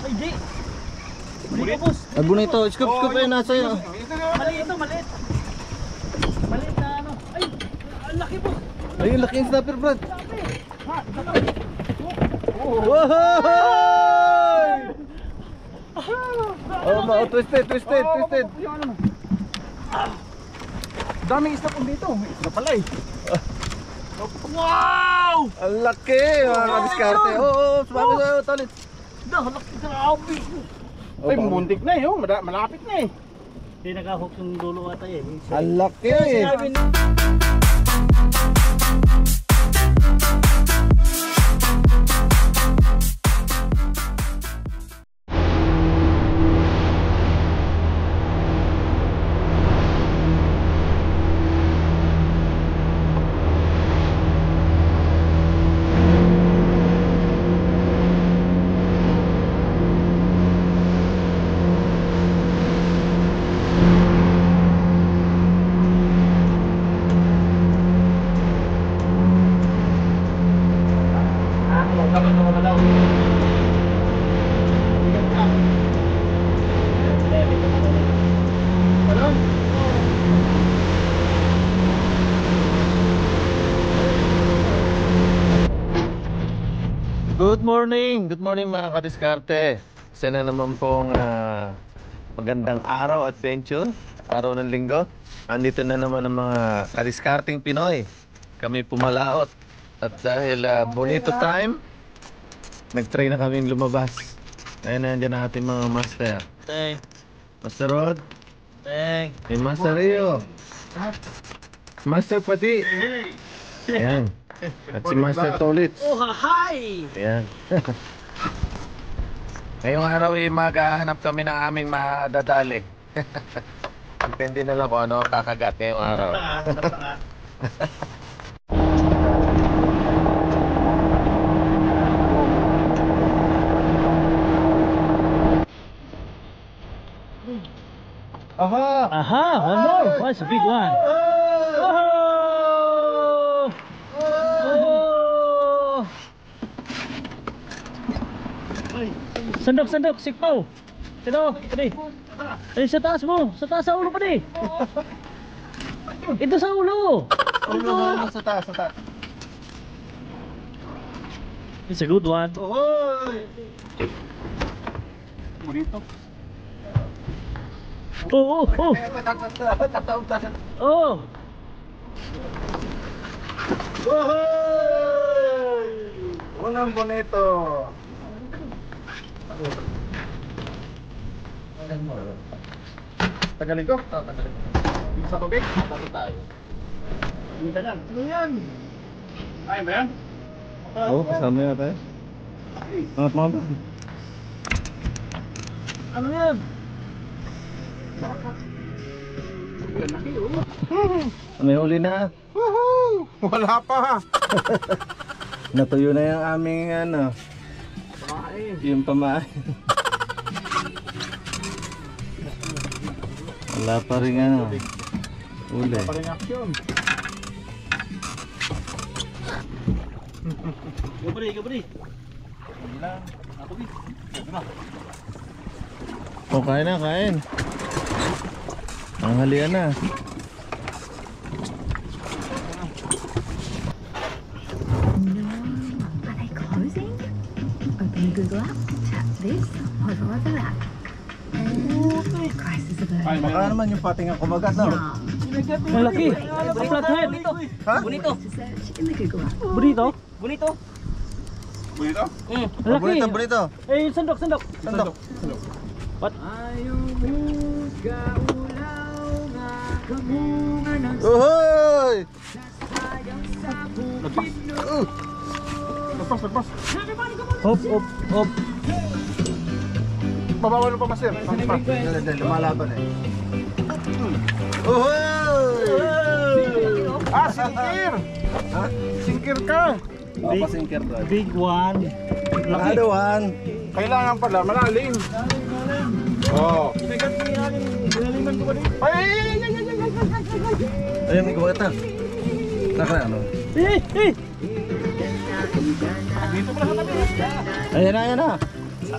Ay, di. Bonito, boss. Bonito. Scoop yun nasa yun. Maliit ito, maliit. Maliit na ano. Ay, ang laki, boss. Ayun, laki yung snapper, Brad. Ha, ito. Oh, twisted. Daming isda po dito. May isda pala eh. Wow! Ang laki, mga kadiskarte. Oo, sumami sa'yo, tolit. Laki, grabe. Ay, muntik na eh, oh. Malapit na eh. Hindi nakahook yung dulo ata eh. Ang laki. Good morning mga kadiskarte. Sana naman pong magandang araw, adventure, araw ng linggo. Andito na naman ang mga kadiskarting Pinoy. Kami pumalaot. At dahil bonito time, nag-try na kaming lumabas. Ayun na dyan ang ating mga master. Teng. Master Rod. Teng. May Master Rio. Master Pati. Ayan. At si Master Tolit. Oh, hi! Ayan. Ngayong araw ay maghahanap kami ng aming madadali. Depende na lang kung ano kakagat ngayong araw. Aha! Aha, one more. What's a big one? Sandok, sikpaw. Ito, pwede. Ay, sa taas mo. Sa taas sa ulo, pwede. Ito sa ulo. Sa taas. It's a good one. Oy! Bonito. Oh. Oh. Unang bonito. Tagalin ko? Tagalin. Sa tubig? Tagalin tayo. Minta lang. Ano yan? Ay ba yan? Oo, kasama yata eh. Angat mga ba? Ano yan? May huli na. Woohoo! Wala pa. Natuyo na yung aming ano. Yung pamain. Wala pa rin ano. Uli. Wala pa rin action. Gabri. Oh, kain na, kain. Ang halian na. Are they closing? Open the Google app, tap this, hover over that. And crisis alert. Ay, Baka naman yung pating ang kumagat, no? Malaki. Ang flathead. Ha? Bonito. To search in the Google app. Bonito. Bonito? Ang laki. Bonito. Eh, sandok. Sandok. What? Uhoy! Lagpas. Hop. Babawal pa master. Lumalaban eh. Uhoy! Ah, singkir! Ha? Singkir ka! Papasingkir to. Big one. Laki. Another one. Kailangan pala, malalim. Oh. Ay! Ayun, may kumagat na. Nakala ano? Eh. Dito pala sa tabi. Ayan na. Bonito.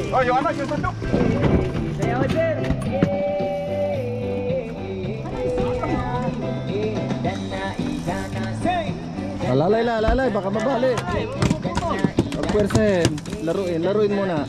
Oh, yung ano, yung sandok. Lalay, lalay, baka mabali. Pagpwersahin, laruin muna.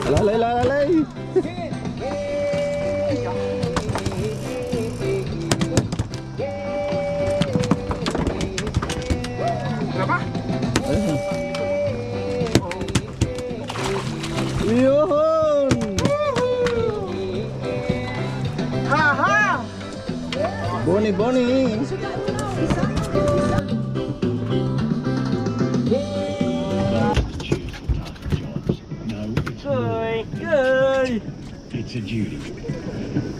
Lalay, lalay. Yun! Haha! Boni, boni! It's a duty.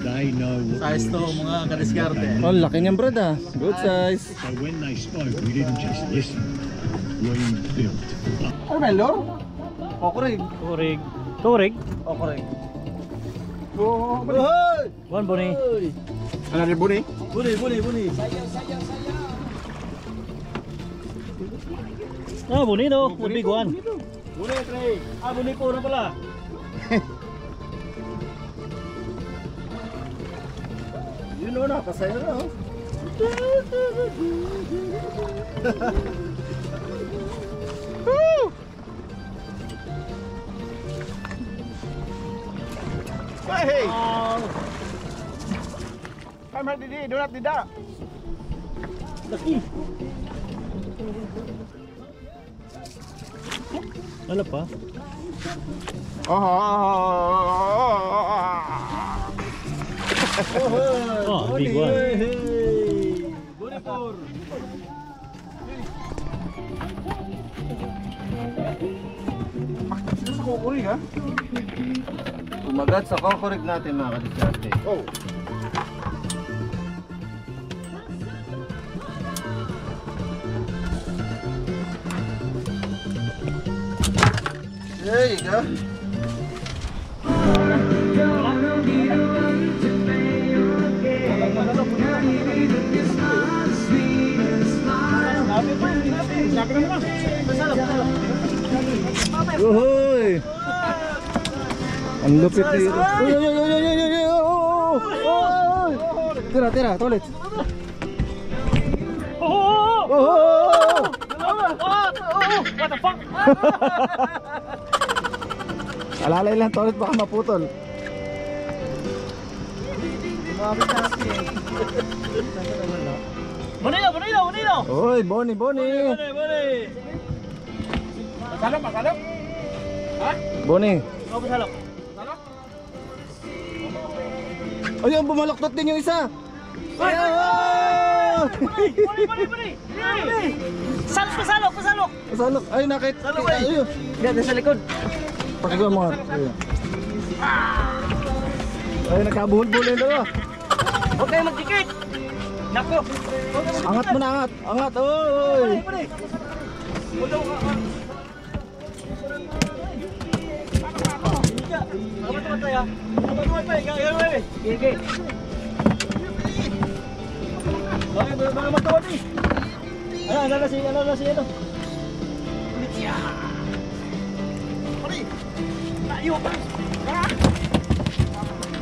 They know what Size to mga kadiskarte. Oh, laki niyan, Brad, ah. Good size. So when they spoke, we didn't just listen. We built. Ano ba, Lor? Okurig. Kurig. Kurig? Okurig. Oh, Buwan, Boni. ano ni Buni? Buni. Ah, Boni no. The big one. Boni, Trey. Ah, Boni po na pala. Yun o na, pasaya na, oh. Hey! Ah, Come here, Didi. Donat dida. laki. Ano pa? Oh, big one. Boni por. Sa kukurig, ha? Umagat sa kokorig natin, mga kadiskarte. Oh. There you go. Uy! Ang lupit dito. Uy, uy, uy, uy, uy, uy, uy, uy, tira, tira, toilet. Oh! Oh! What the fuck? Alalay lang toilet, baka maputol. Bonito! Uy, Boni, Boni. Boni! Masalok, masalok. Boni. Ako pasalok. Ayun, bumaloktot din yung isa. Ay! Ayun! Boni! Pasalok! Salok. Ay, nakit. Salok, ay. Ayun. Diyan sa likod. Pakagawa mo nga. Ayun. Ay, nagkabuhol-buhol yung dalawa. Huwag kayo magdikit! Nako! Angat mo na, angat. Angat, oy. Boni! Ano si ito?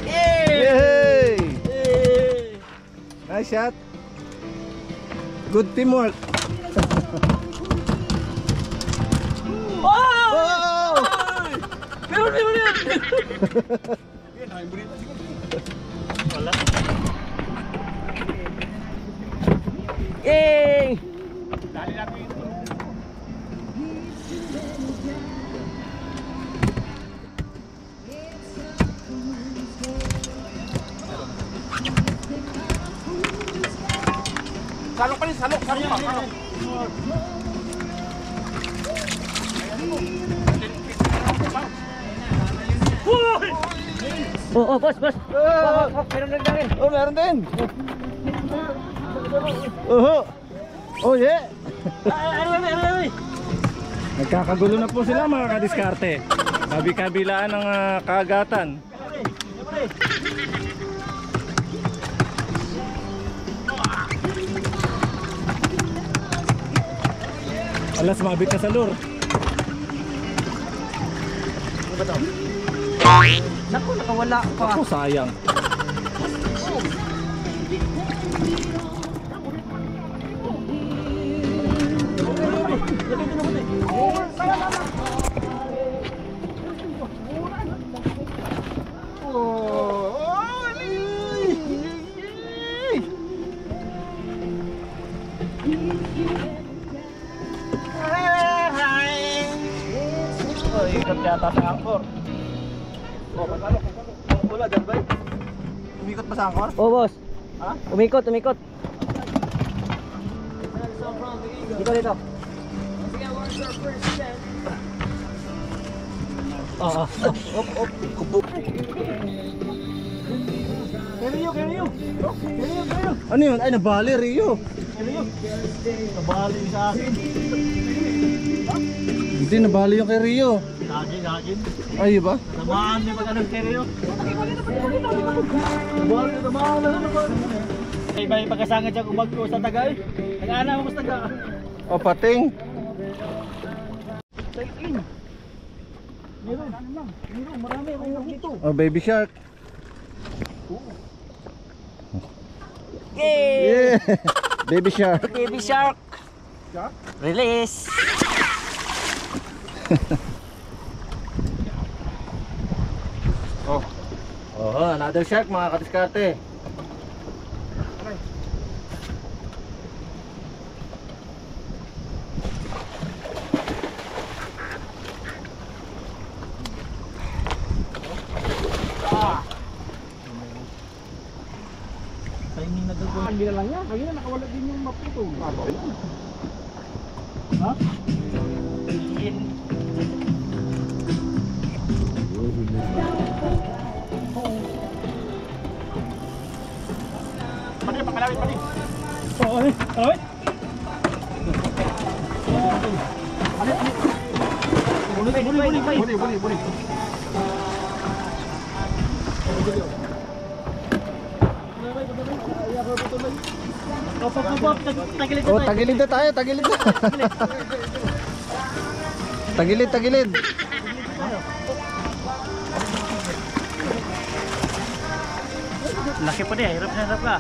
Yay! Nice shot. Good teamwork. Oh! Wala. Yay! Salok pa rin, salok pa. Oh, boss. Meron nagdangin. Oh, meron din. Oho! Oh yeah! Ay. Nagkakagulo na po sila mga kadiskarte. Kabi-kabilaan ng kagatan. Alas, mabit ka sa lure. Naku, nakawala pa. Ako, sayang. Ikot yata sa angkor. Wala dyan ba? Umikot pa sa angkor? Oh, boss. Ha? Umikot. Dito. Keriyo. Ano yun? Ay, nabali, Rio. Nabali sa akin. Hindi, nabali yung kay Rio. Lagin. Ay, ba? Namaan niya pag anong keriyo. Namaan na. Iba yung pagkasangan siya kung magko sa tagay. Nag-ana mo sa taga. O, pating. Meron, marami akong dito. O, baby shark. Yay! Yeah! Baby shark. Baby shark. Release. Oh, another shark mga kadiskarte. Timing na daw. Hindi na lang yan. Kaya nakawala din yung maputo. Ha? Pati, pakalawit pati. Oo, alawit. Buli. Oh, tagilid na tayo, tagilid na. Tagilid. Laki pa din, hirap ka.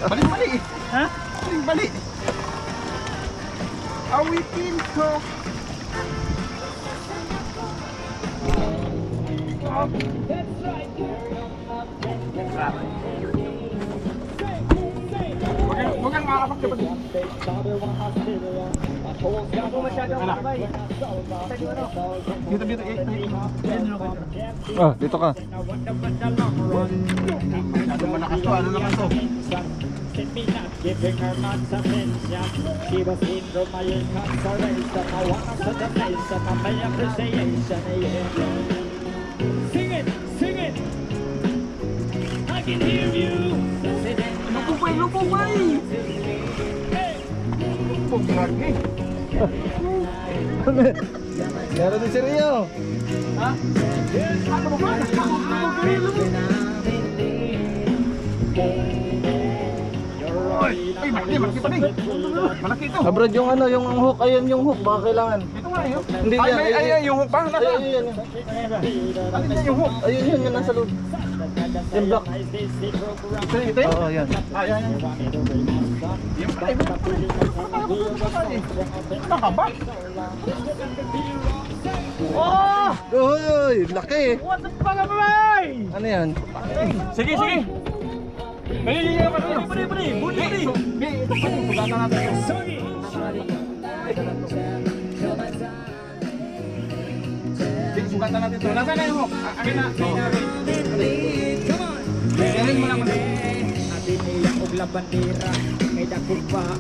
Bali. Ha? Bali. Awitin ko. Huwag kang makakapag ka pa din. Dito. Oh, dito ka. Masyado malakas to. Ano naman to? Giving her much attention. She was in for my incarceration. I want to the nation of my appreciation. Yeah. Sing it. I can hear you. Lupubay. Lupog lagi. Meron din si Rio. Ano ba? Ay, malaki pa din. Malaki ito. Abroad yung ano, yung hook. Ayun yung hook, baka kailangan. Ito nga yun. Hindi yan. Ay, yung hook ba? Nasa? Ayun. Alin na yung hook? Ayun, yan nasa loob. Yung block. Ito yun? Oo, yan. Yan. Yung pala. Nakaba? Oh! Uy, laki. What the fuck, boy? Ano yan? Sige. Budi. Ito pa yung sugatan natin. Sugatan natin ito. Nasaan na yung hook? Akin na. Galing mo naman. Ati niya og labandera. May dakong paa.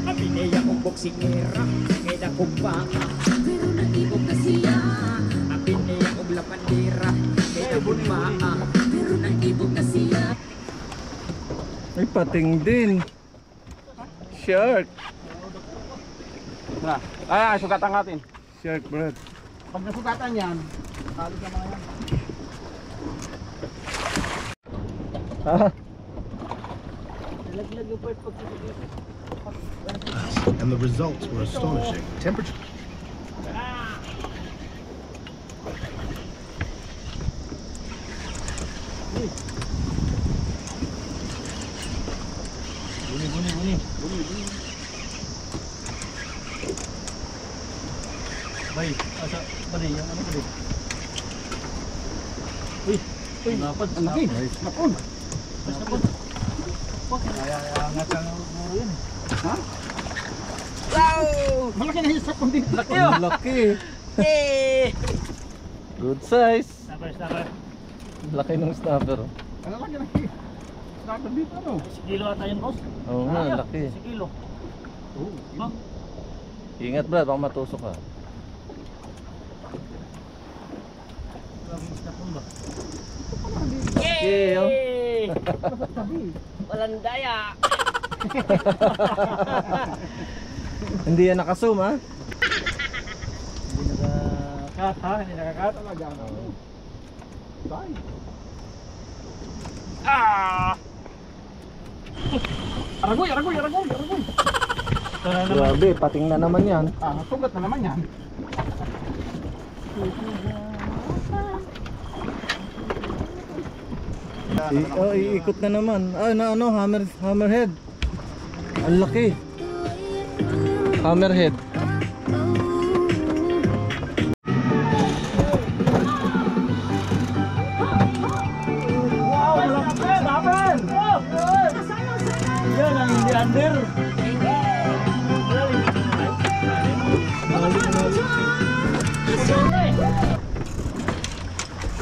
Ati niya og boksingera. May dakong paa. Pero nag-ibog na siya. Ati niya og labandera. May dakong paa. Pero nag-ibog na siya. Ay, pating din. Shark. Na. Ay, sugatan natin. Shark, Brad. Pag nasugatan yan, halos na mga yan. Ah, And the results were astonishing. Temperature. Bay, asa bali yang ano bali. Uy, napad. Ang laki. Napon. Napad. Angat ang muro yan. Ha? Malaki na yung sapon din. Laki ang laki. Good size. Snapper. Laki ng snapper. Ano laki na laki. Snapper dito ano? Sigilo ata yun, boss. Oo nga, laki. Sigilo. Oh, ba? Ingat, Brad, baka matusok ka. Grabing snapper ba? Okay, oh. Walang daya. Hindi yan naka-zoom, ha? Hindi naka-cut ha? Hindi naka-cut? Talaga ano? Dai. Aragoy. Ito na naman. Grabe, pating na naman yan. Sugat na naman yan. Iikot na naman. Ah, na ano, hammerhead. Ang laki. Hammerhead. Wow, snapper! Yan ang hindi under.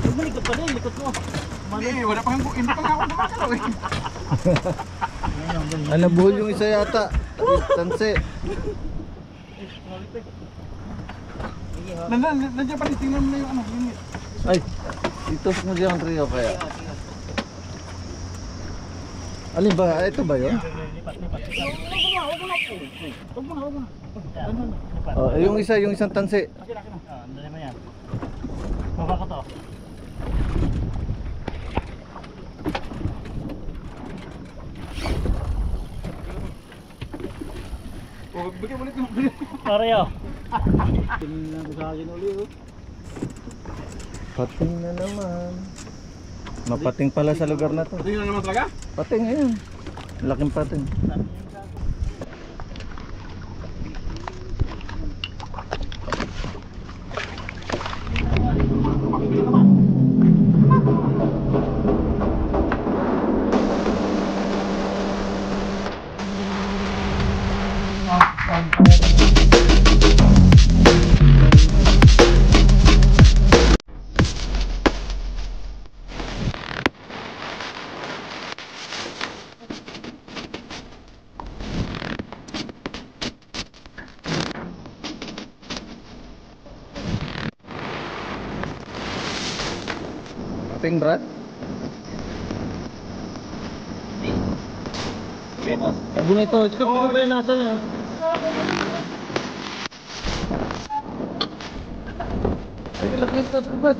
Bumalik ka pa din, likot mo. Wala pa nga ako kumakalaw eh. Ano, buhol yung isa yata. Tanse. Nandiyan pa rin, tingnan mo na yung ano, unit. Ay, itusok mo dyan ang trio kaya. Alin ba? Ito ba yun? Lipat. Huwag mo na. Lipat. Oh, yung isang tanse. Laki na. Ano naman yan? Baba ko to. Bigyan mo ulit yung Pareho. Pating na naman. Mapating pala sa lugar na to. Tingnan naman talaga? Pating, ayun. Laking pating. Pating, Brad? Abo na ito. Ito ba yung nasa niya? Ay, laki ito, Brad.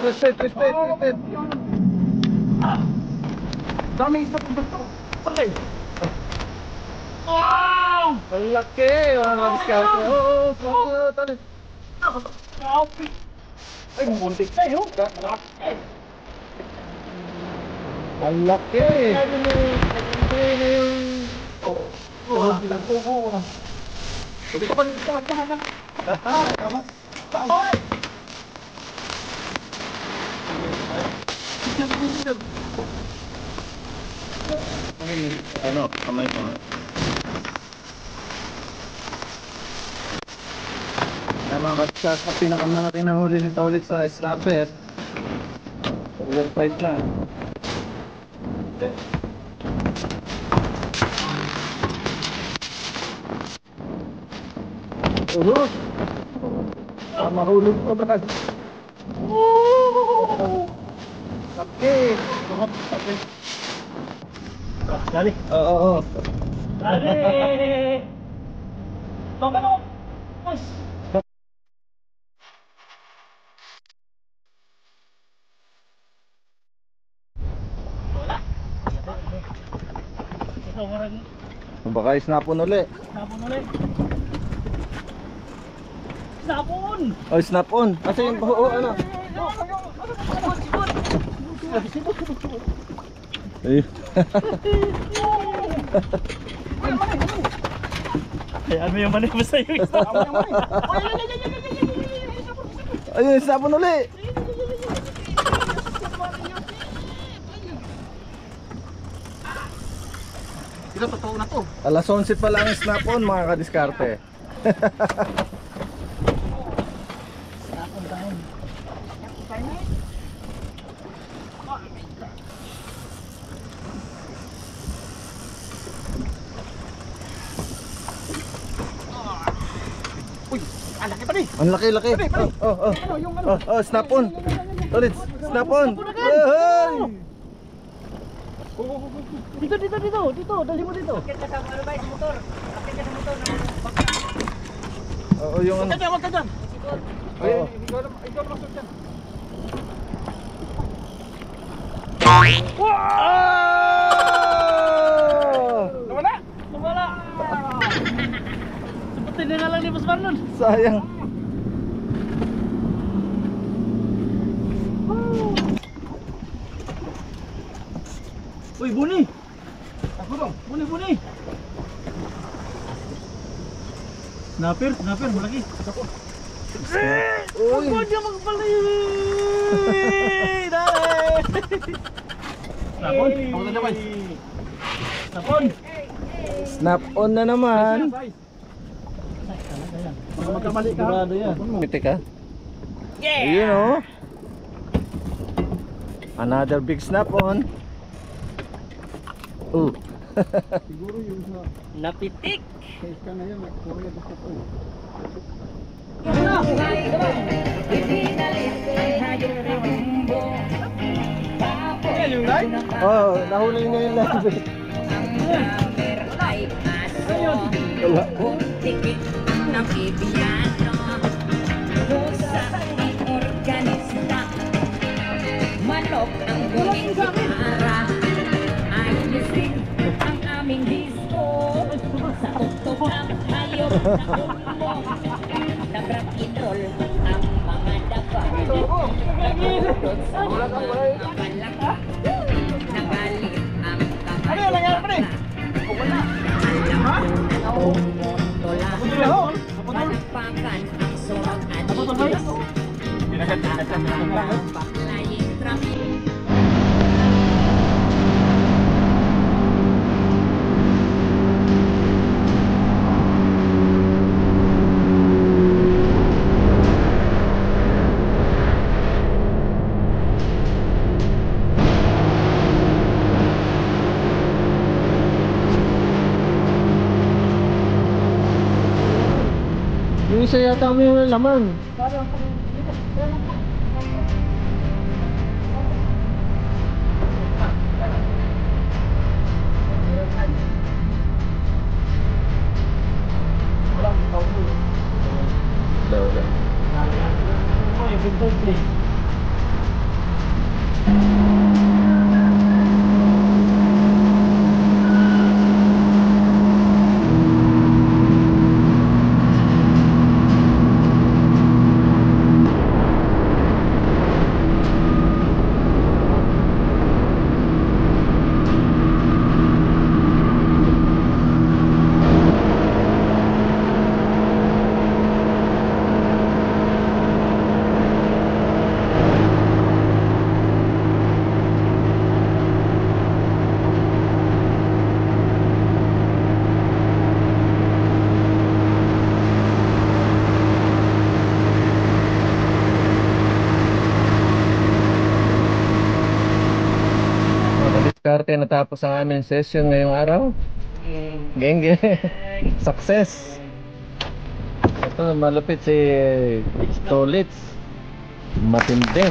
Twisted. Daming isda po dito. Sakay. Ang laki. Mga scout. Oo, tali. Ay, muntik tayo. Ang laki. Ano, kamay mo. Naman kasi sa pinakamalaki na huli nito ulit sa snapper. Ulit fight na. Mahulog pa ba? Okay. Dali. Oo. Dali. Baka Mas. Ikaw marang Baka snapon uli. sabon ulit. Sabon! Oh, snap on. Asa yung ano? Ay. Hayaan mo yung manig mo sa'yo. Ayun, snapon uli. Sila totoo na to. Alas 11 pa lang ang snap on mga kadiskarte. Ang laki pa rin. Ang laki-laki. Oh, snap on. Ulit, snap on. Hey! Dito, dali mo dito. Oo, yung ano. Huwag ka dyan. Oo. Ikaw naman dyan. Nawala. Wala. Sabutin na lang ni Boss Marlon. Sayang. Uy, buni. Ako dong. Buni. Snapper, malaki. Uy. Huwag niya magpalay. Dali. Snapon. Ako na naman. Snapon. Snap on na naman. Baka magkamali ka. Sigurado yan. Pitik ka? Yeah! Ayun oh. Another big snap on. Oh. Siguro yung sa Napitik. iska na yan. Puro yan gusto ko. Yan yung live? Oh, nahuli niya yung live. Wala. ng Bibiano Pusa ni organista Manok ang buling gitara Ayusin ang aming disco Sa tuktok ang hayop na kumbo Nag-rock-and-roll ang mga daba Nagulot sa mga malaka Nagalit ang kamay Palakpakan ang surak at itis Nakakabang baklaying traffic Yung isa yata mo yung laman. Diskarte, natapos ang aming session ngayong araw. Geng. Success. Ito malapit si Stolitz. Matindi.